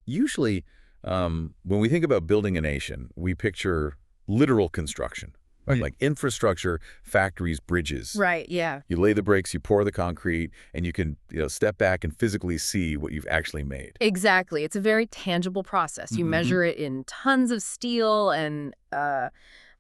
Usually, when we think about building a nation, we picture literal construction, right? Yeah. Like infrastructure, factories, bridges. Right, yeah. You lay the bricks, you pour the concrete, and you can, step back and physically see what you've actually made. Exactly. It's a very tangible process. You measure it in tons of steel and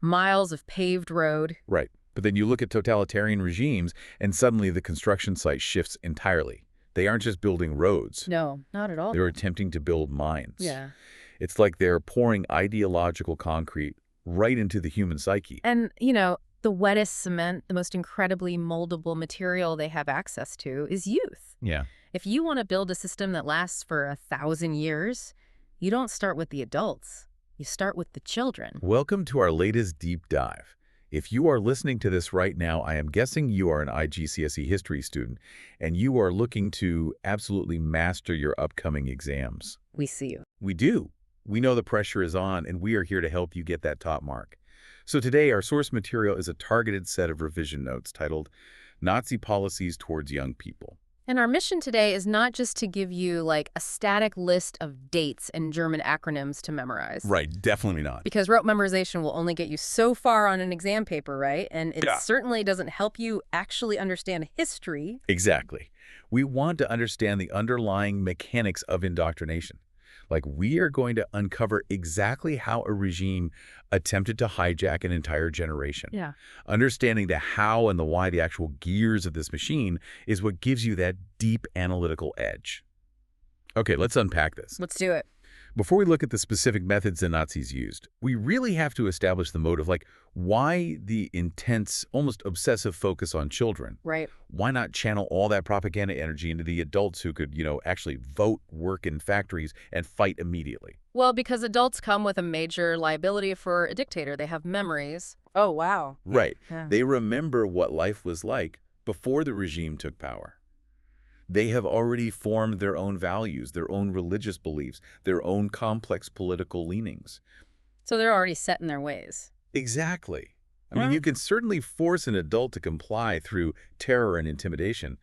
miles of paved road. Right. But then you look at totalitarian regimes, and suddenly the construction site shifts entirely. They aren't just building roads. No, not at all. They're attempting to build minds. Yeah. It's like they're pouring ideological concrete right into the human psyche. And, the wettest cement, the most incredibly moldable material they have access to is youth. Yeah. If you want to build a system that lasts for 1,000 years, you don't start with the adults. You start with the children. Welcome to our latest deep dive. If you are listening to this right now, I am guessing you are an IGCSE history student, and you are looking to absolutely master your upcoming exams. We see you. We do. We know the pressure is on, and we are here to help you get that top mark. So today, our source material is a targeted set of revision notes titled Nazi Policies Towards Young People. And our mission today is not just to give you, like, a static list of dates and German acronyms to memorize. Right, definitely not. Because rote memorization will only get you so far on an exam paper, right? And it certainly doesn't help you actually understand history. Exactly. We want to understand the underlying mechanics of indoctrination. Like, we are going to uncover exactly how a regime attempted to hijack an entire generation. Yeah. Understanding the how and the why, the actual gears of this machine, is what gives you that deep analytical edge. Okay, let's unpack this. Let's do it. Before we look at the specific methods the Nazis used, we really have to establish the motive, like why the intense, almost obsessive focus on children? Right. Why not channel all that propaganda energy into the adults who could, actually vote, work in factories, and fight immediately? Well, because adults come with a major liability for a dictator. They have memories. Oh, wow. Right. Yeah. They remember what life was like before the regime took power. They have already formed their own values, their own religious beliefs, their own complex political leanings. So they're already set in their ways. Exactly. I mean, you can certainly force an adult to comply through terror and intimidation,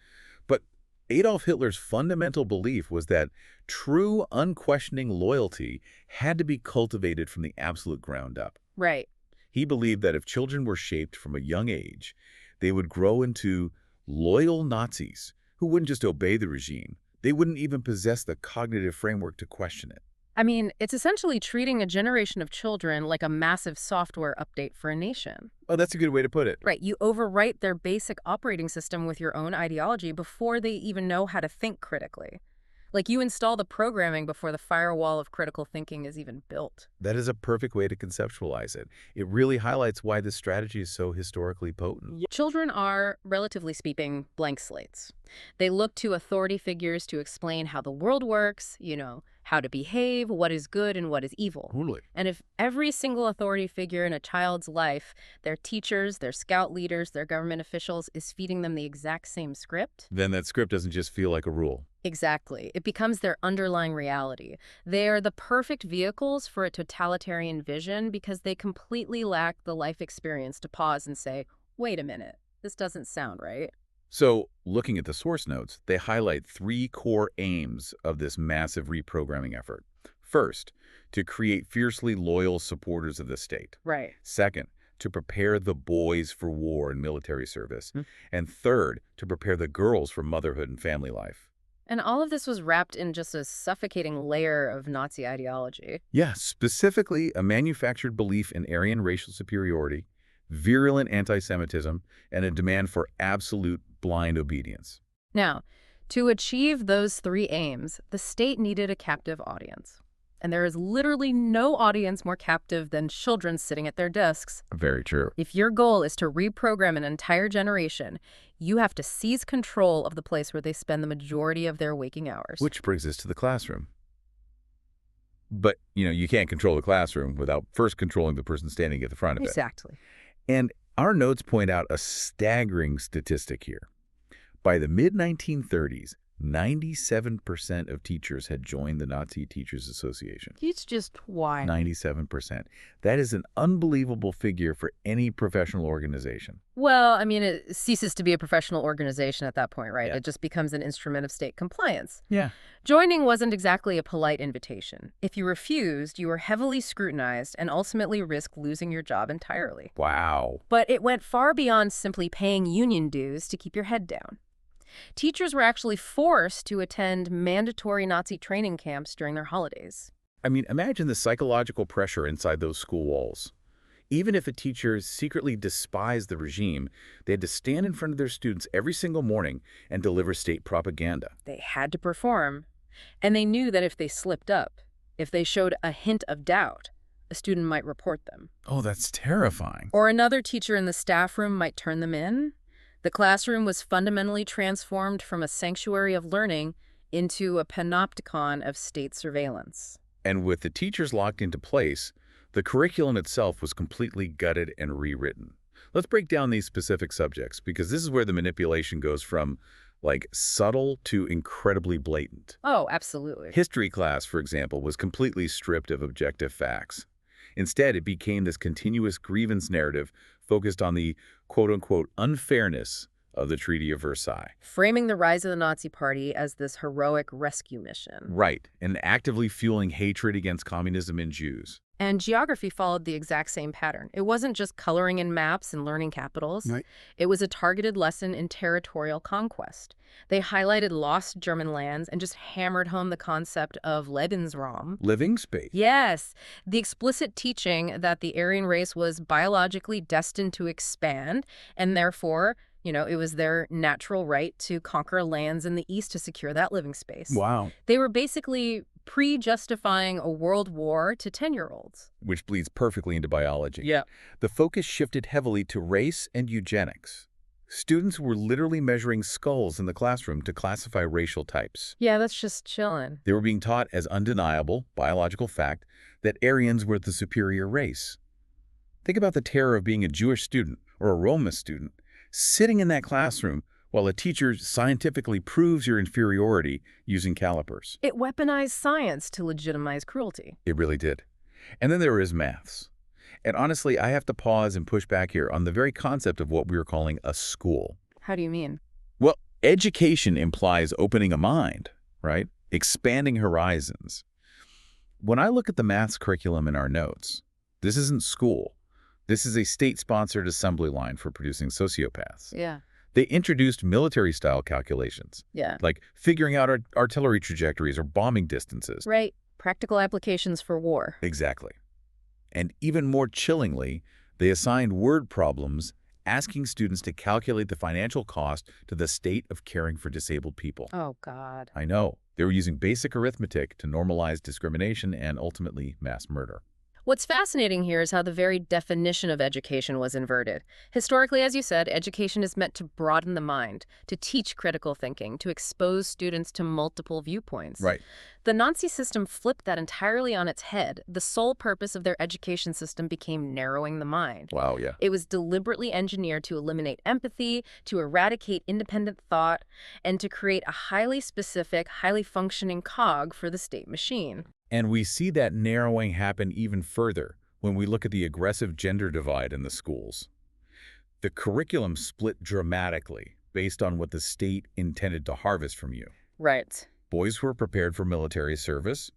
but Adolf Hitler's fundamental belief was that true, unquestioning loyalty had to be cultivated from the absolute ground up. Right. He believed that if children were shaped from a young age, they would grow into loyal Nazis who wouldn't just obey the regime. They wouldn't even possess the cognitive framework to question it. I mean, it's essentially treating a generation of children like a massive software update for a nation. Oh, that's a good way to put it. Right. You overwrite their basic operating system with your own ideology before they even know how to think critically. Like, you install the programming before the firewall of critical thinking is even built. That is a perfect way to conceptualize it. It really highlights why this strategy is so historically potent. Children are, relatively speaking, blank slates. They look to authority figures to explain how the world works, how to behave, what is good and what is evil. Totally. And if every single authority figure in a child's life, their teachers, their scout leaders, their government officials, is feeding them the exact same script, Then that script doesn't just feel like a rule. exactly. It becomes their underlying reality. They are the perfect vehicles for a totalitarian vision because they completely lack the life experience to pause and say, wait a minute, this doesn't sound right. So, looking at the source notes, they highlight 3 core aims of this massive reprogramming effort. First, to create fiercely loyal supporters of the state. Right. Second, to prepare the boys for war and military service. And third, to prepare the girls for motherhood and family life. And all of this was wrapped in just a suffocating layer of Nazi ideology. Yeah, specifically a manufactured belief in Aryan racial superiority, virulent anti-Semitism, and a demand for absolute blind obedience. Now, to achieve those 3 aims, the state needed a captive audience. And there is literally no audience more captive than children sitting at their desks. Very true. If your goal is to reprogram an entire generation, you have to seize control of the place where they spend the majority of their waking hours. Which brings us to the classroom. But, you can't control the classroom without first controlling the person standing at the front of it. Exactly. And our notes point out a staggering statistic here. By the mid-1930s, 97% of teachers had joined the Nazi Teachers Association. It's just wild. 97%. That is an unbelievable figure for any professional organization. Well, I mean, it ceases to be a professional organization at that point, right? Yeah. It just becomes an instrument of state compliance. Yeah. Joining wasn't exactly a polite invitation. If you refused, you were heavily scrutinized and ultimately risked losing your job entirely. Wow. But it went far beyond simply paying union dues to keep your head down. Teachers were actually forced to attend mandatory Nazi training camps during their holidays. I mean, imagine the psychological pressure inside those school walls. Even if a teacher secretly despised the regime, they had to stand in front of their students every single morning and deliver state propaganda. They had to perform, and they knew that if they slipped up, if they showed a hint of doubt, a student might report them. Oh, that's terrifying. Or another teacher in the staff room might turn them in. The classroom was fundamentally transformed from a sanctuary of learning into a panopticon of state surveillance. And with the teachers locked into place, the curriculum itself was completely gutted and rewritten. Let's break down these specific subjects, because this is where the manipulation goes from, like, subtle to incredibly blatant. Oh, absolutely. History class, for example, was completely stripped of objective facts. Instead, it became this continuous grievance narrative focused on the quote-unquote unfairness of the Treaty of Versailles. Framing the rise of the Nazi Party as this heroic rescue mission. Right, and actively fueling hatred against communism and Jews. And geography followed the exact same pattern. It wasn't just coloring in maps and learning capitals. Right. It was a targeted lesson in territorial conquest. They highlighted lost German lands and just hammered home the concept of Lebensraum. Living space. Yes, the explicit teaching that the Aryan race was biologically destined to expand, and therefore, it was their natural right to conquer lands in the East to secure that living space. Wow. They were basically pre-justifying a world war to 10-year-olds. Which bleeds perfectly into biology. Yeah. The focus shifted heavily to race and eugenics. Students were literally measuring skulls in the classroom to classify racial types. Yeah, that's just chilling. They were being taught as undeniable, biological fact that Aryans were the superior race. Think about the terror of being a Jewish student or a Roma student, sitting in that classroom while a teacher scientifically proves your inferiority using calipers. It weaponized science to legitimize cruelty. It really did. And then there is maths. And honestly, I have to pause and push back here on the very concept of what we were calling a school. How do you mean? Well, education implies opening a mind, right? Expanding horizons. When I look at the maths curriculum in our notes, this isn't school. This is a state-sponsored assembly line for producing sociopaths. Yeah. They introduced military-style calculations, Yeah. like figuring out artillery trajectories or bombing distances. Right. Practical applications for war. Exactly. And even more chillingly, they assigned word problems asking students to calculate the financial cost to the state of caring for disabled people. Oh, God. I know. They were using basic arithmetic to normalize discrimination and ultimately mass murder. What's fascinating here is how the very definition of education was inverted. Historically, as you said, education is meant to broaden the mind, to teach critical thinking, to expose students to multiple viewpoints. Right. The Nazi system flipped that entirely on its head. The sole purpose of their education system became narrowing the mind. Wow, yeah. It was deliberately engineered to eliminate empathy, to eradicate independent thought, and to create a highly specific, highly functioning cog for the state machine. And we see that narrowing happen even further when we look at the aggressive gender divide in the schools. The curriculum split dramatically based on what the state intended to harvest from you. Right. Boys were prepared for military service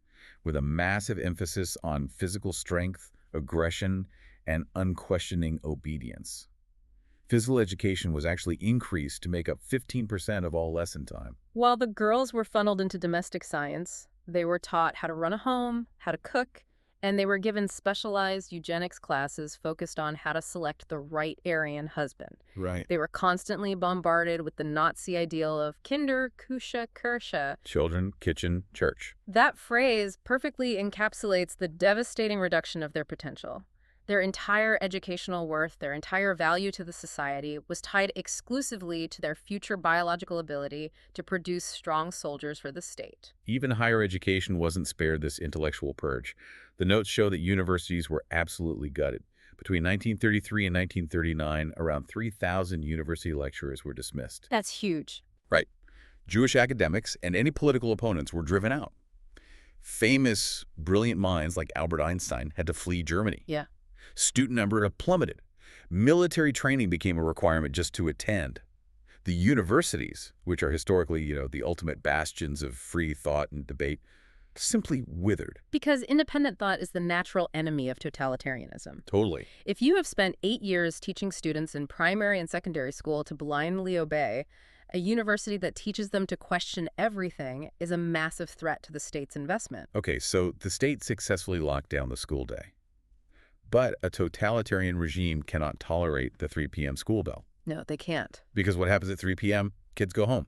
with a massive emphasis on physical strength, aggression, and unquestioning obedience. Physical education was actually increased to make up 15% of all lesson time. While the girls were funneled into domestic science, they were taught how to run a home, how to cook, and they were given specialized eugenics classes focused on how to select the right Aryan husband. Right. They were constantly bombarded with the Nazi ideal of Kinder, Küche, Kirche. Children, kitchen, church. That phrase perfectly encapsulates the devastating reduction of their potential. Their entire educational worth, their entire value to the society was tied exclusively to their future biological ability to produce strong soldiers for the state. Even higher education wasn't spared this intellectual purge. The notes show that universities were absolutely gutted. Between 1933 and 1939, around 3,000 university lecturers were dismissed. That's huge. Right. Jewish academics and any political opponents were driven out. Famous, brilliant minds like Albert Einstein had to flee Germany. Yeah. Student number plummeted. Military training became a requirement just to attend. The universities, which are historically, the ultimate bastions of free thought and debate, simply withered. Because independent thought is the natural enemy of totalitarianism. Totally. If you have spent 8 years teaching students in primary and secondary school to blindly obey, a university that teaches them to question everything is a massive threat to the state's investment. Okay, so the state successfully locked down the school day. But a totalitarian regime cannot tolerate the 3 p.m. school bell. No, they can't. Because what happens at 3 p.m.? Kids go home.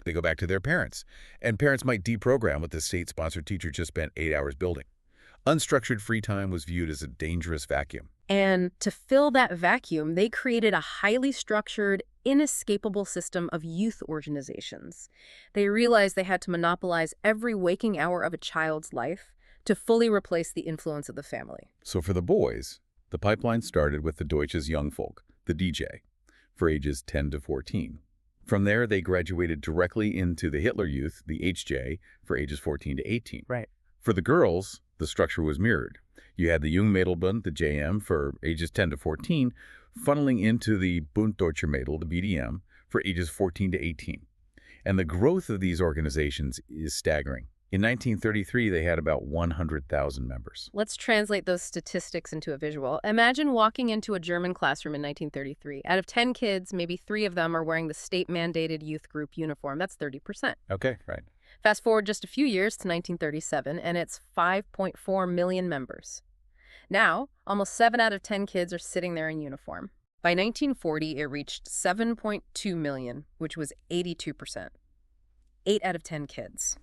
They go back to their parents. And parents might deprogram what the state-sponsored teacher just spent 8 hours building. Unstructured free time was viewed as a dangerous vacuum. And to fill that vacuum, they created a highly structured, inescapable system of youth organizations. They realized they had to monopolize every waking hour of a child's life to fully replace the influence of the family. So for the boys, the pipeline started with the Deutsches Jungvolk, the DJ, for ages 10 to 14. From there, they graduated directly into the Hitler Youth, the HJ, for ages 14 to 18. Right. For the girls, the structure was mirrored. You had the Jungmädelbund, the JM, for ages 10 to 14, funneling into the Bund Deutscher Mädel, the BDM, for ages 14 to 18. And the growth of these organizations is staggering. In 1933, they had about 100,000 members. Let's translate those statistics into a visual. Imagine walking into a German classroom in 1933. Out of 10 kids, maybe 3 of them are wearing the state-mandated youth group uniform. That's 30%. Okay, right. Fast forward just a few years to 1937, and it's 5.4 million members. Now, almost 7 out of 10 kids are sitting there in uniform. By 1940, it reached 7.2 million, which was 82%. 8 out of 10 kids.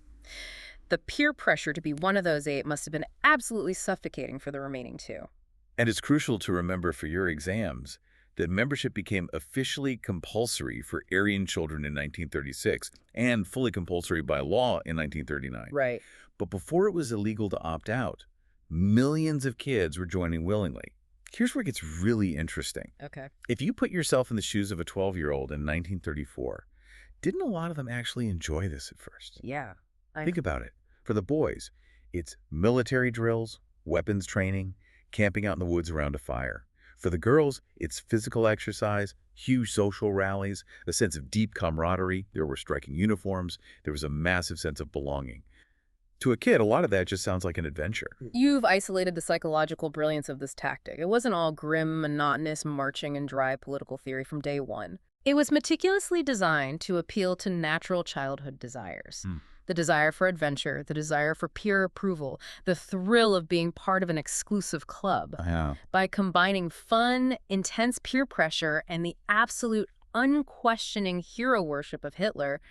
The peer pressure to be one of those 8 must have been absolutely suffocating for the remaining 2. And it's crucial to remember for your exams that membership became officially compulsory for Aryan children in 1936 and fully compulsory by law in 1939. Right. But before it was illegal to opt out, millions of kids were joining willingly. Here's where it gets really interesting. Okay. If you put yourself in the shoes of a 12-year-old in 1934, didn't a lot of them actually enjoy this at first? Yeah. Think about it. For the boys, it's military drills, weapons training, camping out in the woods around a fire. For the girls, it's physical exercise, huge social rallies, a sense of deep camaraderie. There were striking uniforms. There was a massive sense of belonging. To a kid, a lot of that just sounds like an adventure. You've isolated the psychological brilliance of this tactic. It wasn't all grim, monotonous marching and dry political theory from day one. It was meticulously designed to appeal to natural childhood desires. The desire for adventure, the desire for peer approval, the thrill of being part of an exclusive club. Yeah. By combining fun, intense peer pressure, and the absolute unquestioning hero worship of Hitler,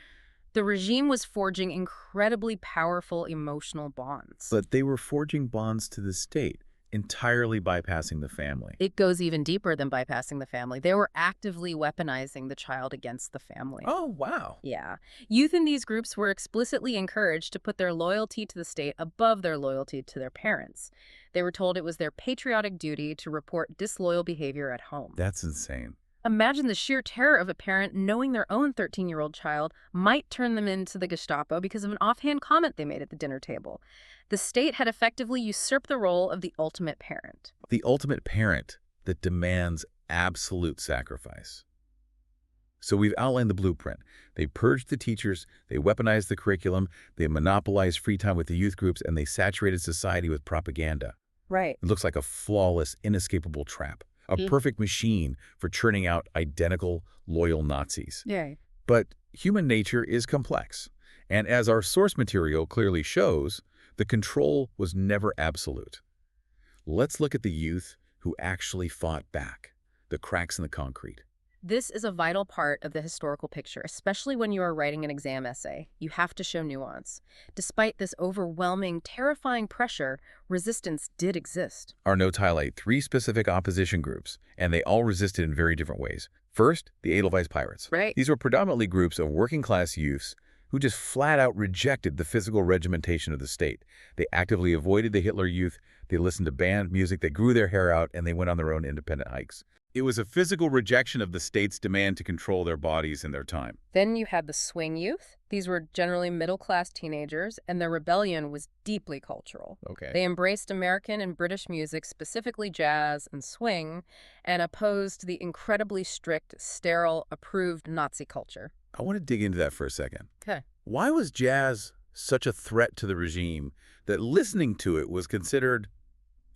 the regime was forging incredibly powerful emotional bonds. But they were forging bonds to the state, entirely bypassing the family. It goes even deeper than bypassing the family. They were actively weaponizing the child against the family. Oh, wow. Yeah. Youth in these groups were explicitly encouraged to put their loyalty to the state above their loyalty to their parents. They were told it was their patriotic duty to report disloyal behavior at home. That's insane. Imagine the sheer terror of a parent knowing their own 13-year-old child might turn them into the Gestapo because of an offhand comment they made at the dinner table. The state had effectively usurped the role of the ultimate parent. The ultimate parent that demands absolute sacrifice. So we've outlined the blueprint. They purged the teachers, they weaponized the curriculum, they monopolized free time with the youth groups, and they saturated society with propaganda. Right. It looks like a flawless, inescapable trap. A perfect machine for churning out identical, loyal Nazis. Yeah. But human nature is complex. And as our source material clearly shows, the control was never absolute. Let's look at the youth who actually fought back, the cracks in the concrete. This is a vital part of the historical picture, especially when you are writing an exam essay. You have to show nuance. Despite this overwhelming, terrifying pressure, resistance did exist. Our notes highlight 3 specific opposition groups, and they all resisted in very different ways. First, the Edelweiss Pirates. Right. These were predominantly groups of working-class youths who just flat-out rejected the physical regimentation of the state. They actively avoided the Hitler Youth, they listened to band music, they grew their hair out, and they went on their own independent hikes. It was a physical rejection of the state's demand to control their bodies and their time. Then you had the swing youth. These were generally middle-class teenagers, and their rebellion was deeply cultural. Okay. They embraced American and British music, specifically jazz and swing, and opposed the incredibly strict, sterile, approved Nazi culture. I want to dig into that for a second. Okay. Why was jazz such a threat to the regime that listening to it was considered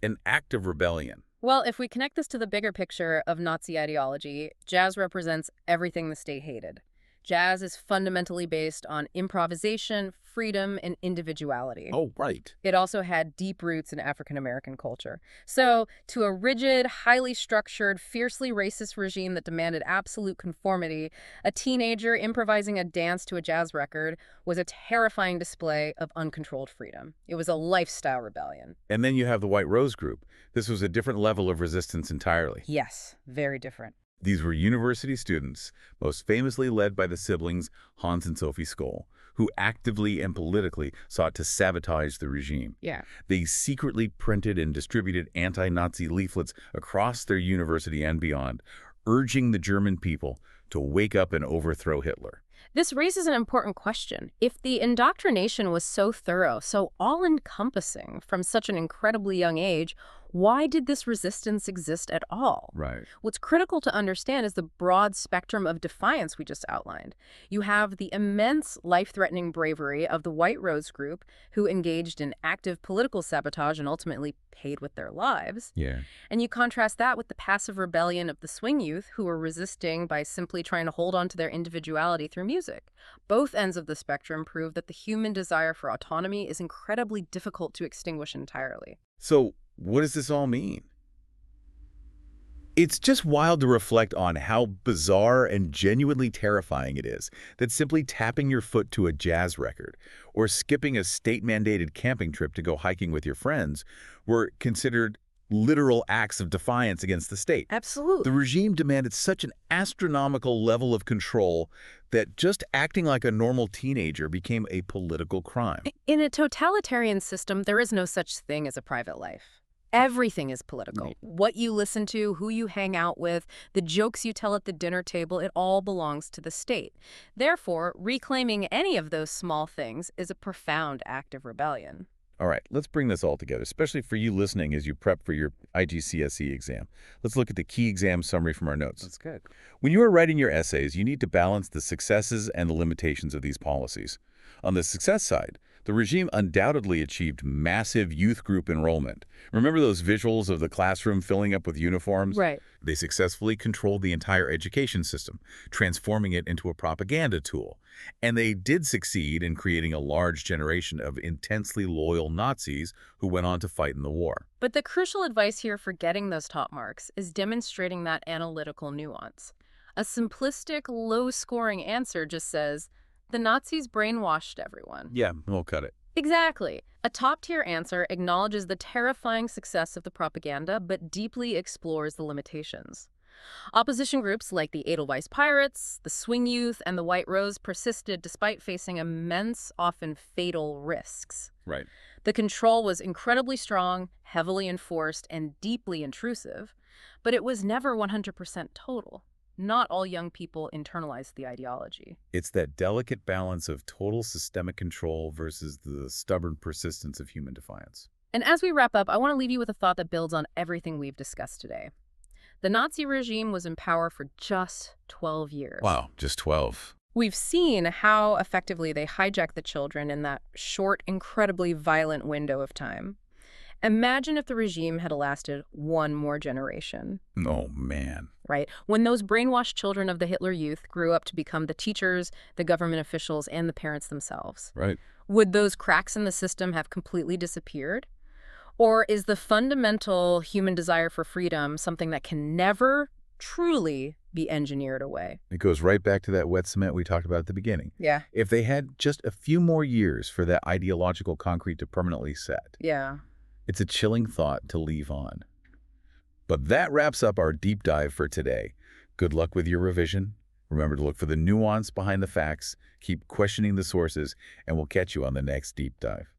an act of rebellion? Well, if we connect this to the bigger picture of Nazi ideology, jazz represents everything the state hated. Jazz is fundamentally based on improvisation, freedom, and individuality. Oh, right. It also had deep roots in African American culture. So, to a rigid, highly structured, fiercely racist regime that demanded absolute conformity, a teenager improvising a dance to a jazz record was a terrifying display of uncontrolled freedom. It was a lifestyle rebellion. And then you have the White Rose Group. This was a different level of resistance entirely. Yes, very different. These were university students, most famously led by the siblings Hans and Sophie Skoll, who actively and politically sought to sabotage the regime. Yeah. They secretly printed and distributed anti-Nazi leaflets across their university and beyond, urging the German people to wake up and overthrow Hitler. This raises an important question. If the indoctrination was so thorough, so all-encompassing from such an incredibly young age, why did this resistance exist at all? Right. What's critical to understand is the broad spectrum of defiance we just outlined. You have the immense life-threatening bravery of the White Rose Group, who engaged in active political sabotage and ultimately paid with their lives. Yeah. And you contrast that with the passive rebellion of the swing youth, who were resisting by simply trying to hold on to their individuality through music. Both ends of the spectrum prove that the human desire for autonomy is incredibly difficult to extinguish entirely. So, what does this all mean? It's just wild to reflect on how bizarre and genuinely terrifying it is that simply tapping your foot to a jazz record or skipping a state-mandated camping trip to go hiking with your friends were considered literal acts of defiance against the state. Absolutely. The regime demanded such an astronomical level of control that just acting like a normal teenager became a political crime. In a totalitarian system, there is no such thing as a private life. Everything is political. Right. What you listen to, who you hang out with, the jokes you tell at the dinner table, it all belongs to the state. Therefore, reclaiming any of those small things is a profound act of rebellion. All right, let's bring this all together, especially for you listening as you prep for your IGCSE exam. Let's look at the key exam summary from our notes. That's good. When you are writing your essays, you need to balance the successes and the limitations of these policies. On the success side, the regime undoubtedly achieved massive youth group enrollment. Remember those visuals of the classroom filling up with uniforms? Right. They successfully controlled the entire education system, transforming it into a propaganda tool. And they did succeed in creating a large generation of intensely loyal Nazis who went on to fight in the war. But the crucial advice here for getting those top marks is demonstrating that analytical nuance. A simplistic, low-scoring answer just says, the Nazis brainwashed everyone. Yeah, we'll cut it. Exactly. A top-tier answer acknowledges the terrifying success of the propaganda, but deeply explores the limitations. Opposition groups like the Edelweiss Pirates, the Swing Youth, and the White Rose persisted despite facing immense, often fatal risks. Right. The control was incredibly strong, heavily enforced, and deeply intrusive, but it was never 100% total. Not all young people internalized the ideology. It's that delicate balance of total systemic control versus the stubborn persistence of human defiance. And as we wrap up, I want to leave you with a thought that builds on everything we've discussed today. The Nazi regime was in power for just 12 years. Wow, just 12. We've seen how effectively they hijacked the children in that short, incredibly violent window of time. Imagine if the regime had lasted one more generation. Oh, man. Right? When those brainwashed children of the Hitler Youth grew up to become the teachers, the government officials, and the parents themselves. Right. Would those cracks in the system have completely disappeared? Or is the fundamental human desire for freedom something that can never truly be engineered away? It goes right back to that wet cement we talked about at the beginning. Yeah. If they had just a few more years for that ideological concrete to permanently set. Yeah. It's a chilling thought to leave on. But that wraps up our deep dive for today. Good luck with your revision. Remember to look for the nuance behind the facts, keep questioning the sources, and we'll catch you on the next deep dive.